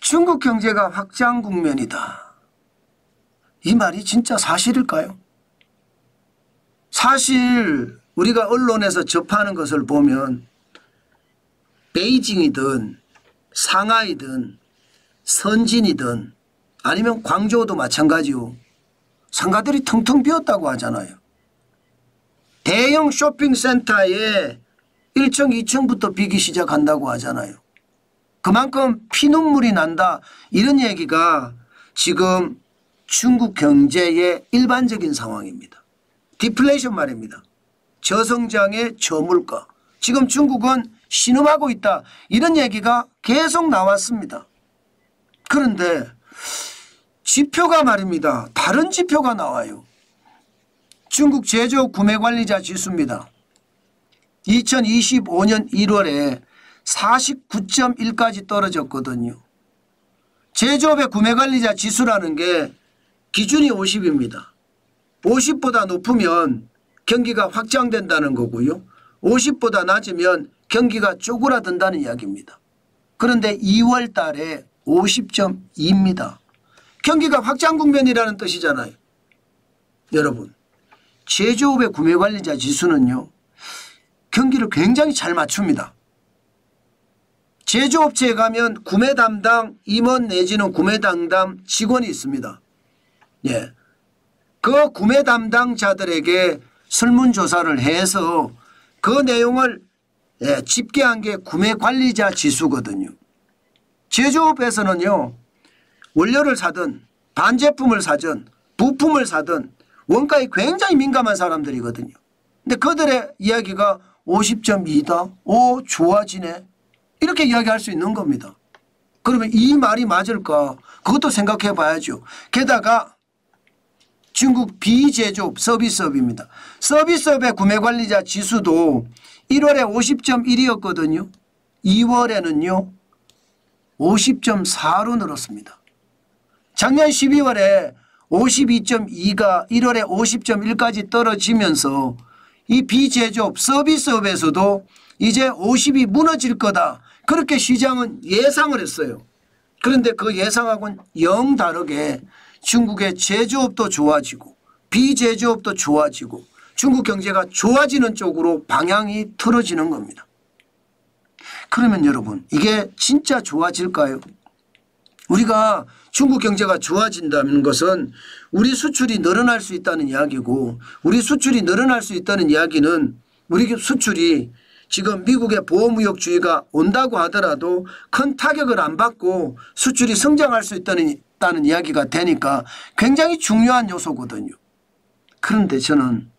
중국 경제가 확장 국면이다. 이 말이 진짜 사실일까요? 사실 우리가 언론에서 접하는 것을 보면 베이징이든 상하이든 선진이든 아니면 광저우도 마찬가지요. 상가들이 텅텅 비었다고 하잖아요. 대형 쇼핑센터에 1층 2층부터 비기 시작한다고 하잖아요. 그만큼 피눈물이 난다 이런 얘기가 지금 중국 경제의 일반적인 상황입니다. 디플레이션 말입니다. 저성장의 저물가. 지금 중국은 신음하고 있다 이런 얘기가 계속 나왔습니다. 그런데 지표가 말입니다. 다른 지표가 나와요. 중국 제조업 구매관리자 지수입니다. 2025년 1월에 49.1까지 떨어졌거든요. 제조업의 구매관리자 지수라는 게 기준이 50입니다. 50보다 높으면 경기가 확장된다는 거고요. 50보다 낮으면 경기가 쪼그라든다는 이야기입니다. 그런데 2월 달에 50.2입니다. 경기가 확장 국면이라는 뜻이잖아요. 여러분, 제조업의 구매관리자 지수는요. 경기를 굉장히 잘 맞춥니다. 제조업체에 가면 구매 담당 임원 내지는 구매 담당 직원이 있습니다. 예. 그 구매 담당자들에게 설문조사를 해서 그 내용을 집계한 게 구매관리자 지수거든요. 제조업에서는요. 원료를 사든 반제품을 사든 부품을 사든 원가에 굉장히 민감한 사람들이거든요. 근데 그들의 이야기가 50.2다. 오 좋아지네. 이렇게 이야기할 수 있는 겁니다. 그러면 이 말이 맞을까? 그것도 생각해 봐야죠. 게다가 중국 비제조업 서비스업입니다. 서비스업의 구매관리자 지수도 1월에 50.1이었거든요. 2월에는요. 50.4로 늘었습니다. 작년 12월에 52.2가 1월에 50.1까지 떨어지면서 이 비제조업 서비스업에서도 이제 50이 무너질 거다. 그렇게 시장은 예상을 했어요. 그런데 그 예상하고는 영 다르게 중국의 제조업도 좋아지고 비제조업도 좋아지고 중국 경제가 좋아지는 쪽으로 방향이 틀어지는 겁니다. 그러면 여러분 이게 진짜 좋아질까요? 우리가 중국 경제가 좋아진다는 것은 우리 수출이 늘어날 수 있다는 이야기고 우리 수출이 늘어날 수 있다는 이야기는 우리 수출이 지금 미국의 보호무역주의가 온다고 하더라도 큰 타격을 안 받고 수출이 성장할 수 있다는 이야기가 되니까 굉장히 중요한 요소거든요. 그런데 저는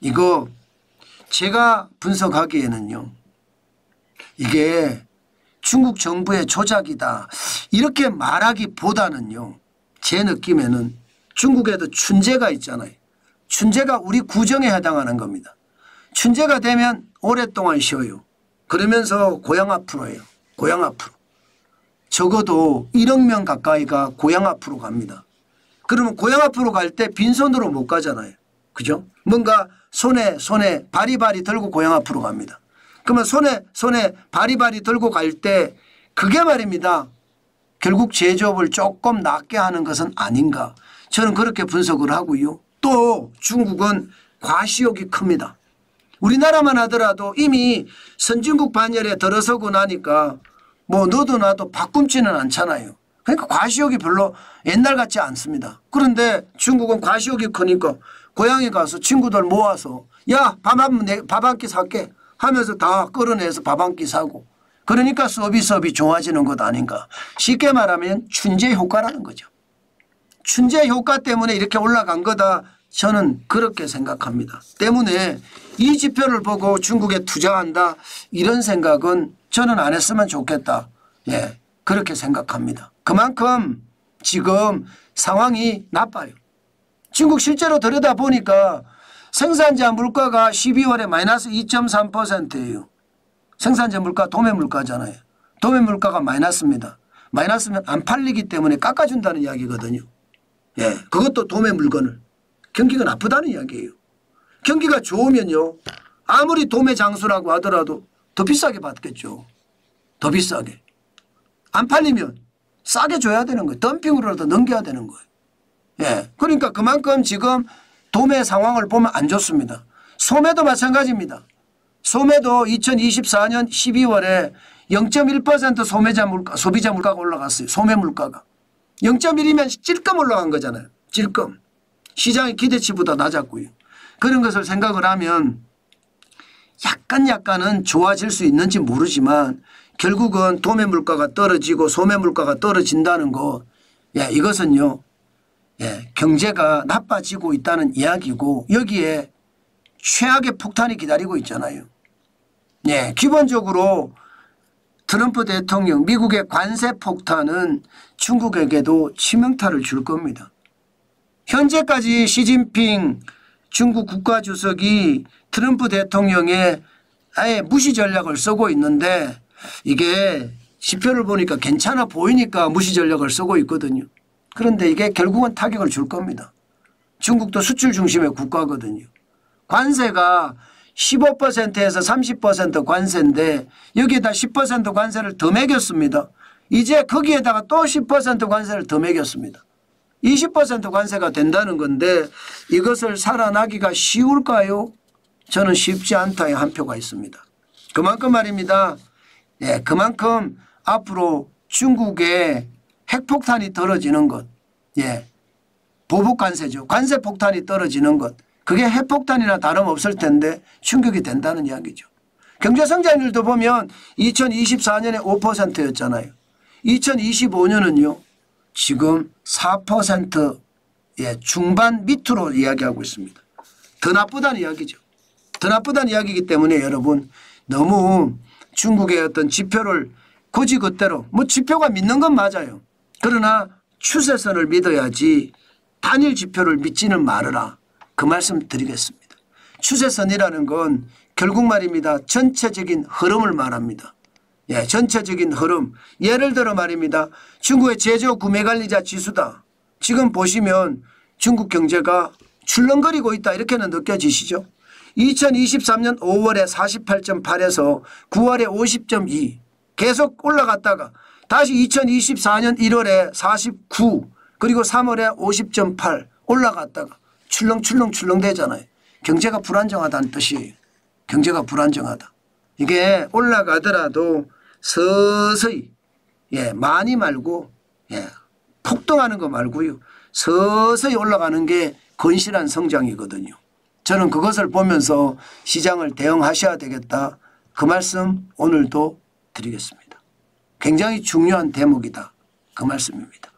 이거 제가 분석하기에는요. 이게 중국 정부의 조작이다 이렇게 말하기보다는요. 제 느낌에는 중국에도 춘제가 있잖아요. 춘제가 우리 구정에 해당하는 겁니다. 춘제가 되면 오랫동안 쉬어요. 그러면서 고향 앞으로 해요. 고향 앞으로. 적어도 1억 명 가까이가 고향 앞으로 갑니다. 그러면 고향 앞으로 갈 때 빈손으로 못 가잖아요. 그죠? 뭔가 손에 바리바리 들고 고향 앞으로 갑니다. 그러면 손에 바리바리 들고 갈 때 그게 말입니다. 결국 제조업을 조금 낮게 하는 것은 아닌가. 저는 그렇게 분석을 하고요. 또 중국은 과시욕이 큽니다. 우리나라만 하더라도 이미 선진국 반열에 들어서고 나니까 뭐 너도 나도 바꿈지는 않잖아요. 그러니까 과시욕이 별로 옛날 같지 않습니다. 그런데 중국은 과시욕이 크니까 고향에 가서 친구들 모아서 야, 밥 한 끼 살게 하면서 다 끌어내서 밥 한 끼 사고 그러니까 서비스업이 좋아지는 것 아닌가. 쉽게 말하면 춘제 효과라는 거죠. 춘제 효과 때문에 이렇게 올라간 거다. 저는 그렇게 생각합니다. 때문에 이 지표를 보고 중국에 투자한다 이런 생각은 저는 안 했으면 좋겠다. 예, 그렇게 생각합니다. 그만큼 지금 상황이 나빠요. 중국 실제로 들여다보니까 생산자 물가가 12월에 마이너스 2.3%예요. 생산자 물가 도매 물가잖아요. 도매 물가가 마이너스입니다. 마이너스면 안 팔리기 때문에 깎아준다는 이야기거든요. 예, 그것도 도매 물건을. 경기가 나쁘다는 이야기예요. 경기가 좋으면요. 아무리 도매 장수라고 하더라도 더 비싸게 받겠죠. 더 비싸게. 안 팔리면 싸게 줘야 되는 거예요. 덤핑으로라도 넘겨야 되는 거예요. 예. 그러니까 그만큼 지금 도매 상황을 보면 안 좋습니다. 소매도 마찬가지입니다. 소매도 2024년 12월에 0.1% 소비자 물가가 올라갔어요. 소매 물가가. 0.1이면 찔끔 올라간 거잖아요. 찔끔. 시장의 기대치보다 낮았고요. 그런 것을 생각을 하면 약간은 좋아질 수 있는지 모르지만 결국은 도매 물가가 떨어지고 소매 물가가 떨어진다는 거, 예, 이것은요, 예, 경제가 나빠지고 있다는 이야기고 여기에 최악의 폭탄이 기다리고 있잖아요. 예, 기본적으로 트럼프 대통령 미국의 관세 폭탄은 중국에게도 치명타를 줄 겁니다. 현재까지 시진핑 중국 국가주석이 트럼프 대통령의 아예 무시 전략을 쓰고 있는데 이게 지표를 보니까 괜찮아 보이니까 무시 전략을 쓰고 있거든요. 그런데 이게 결국은 타격을 줄 겁니다. 중국도 수출 중심의 국가거든요. 관세가 15%에서 30% 관세인데 여기에다 10% 관세를 더 매겼습니다. 이제 거기에다가 또 10% 관세를 더 매겼습니다. 20% 관세가 된다는 건데 이것을 살아나기가 쉬울까요? 저는 쉽지 않다의 한 표가 있습니다. 그만큼 말입니다. 예, 그만큼 앞으로 중국의 핵폭탄이 떨어지는 것, 예, 보복 관세죠. 관세 폭탄이 떨어지는 것, 그게 핵폭탄이나 다름없을 텐데 충격이 된다는 이야기죠. 경제성장률도 보면 2024년에 5%였잖아요. 2025년은요. 지금 4% 예, 중반 밑으로 이야기하고 있습니다. 더 나쁘다는 이야기죠. 더 나쁘다는 이야기이기 때문에 여러분 너무 중국의 어떤 지표를 굳이 그대로 뭐 지표가 믿는 건 맞아요. 그러나 추세선을 믿어야지 단일 지표를 믿지는 말아라. 그 말씀 드리겠습니다. 추세선이라는 건 결국 말입니다. 전체적인 흐름을 말합니다. 예, 전체적인 흐름. 예를 들어 말입니다. 중국의 제조 구매관리자 지수다. 지금 보시면 중국 경제가 출렁거리고 있다 이렇게는 느껴지시죠? 2023년 5월에 48.8에서 9월에 50.2 계속 올라갔다가 다시 2024년 1월에 49 그리고 3월에 50.8 올라갔다가 출렁출렁 되잖아요. 경제가 불안정하다는 뜻이에요. 경제가 불안정하다. 이게 올라가더라도 서서히 예, 많이 말고 예, 폭등하는 거 말고요. 서서히 올라가는 게 건실한 성장이거든요. 저는 그것을 보면서 시장을 대응하셔야 되겠다. 그 말씀 오늘도 드리겠습니다. 굉장히 중요한 대목이다. 그 말씀입니다.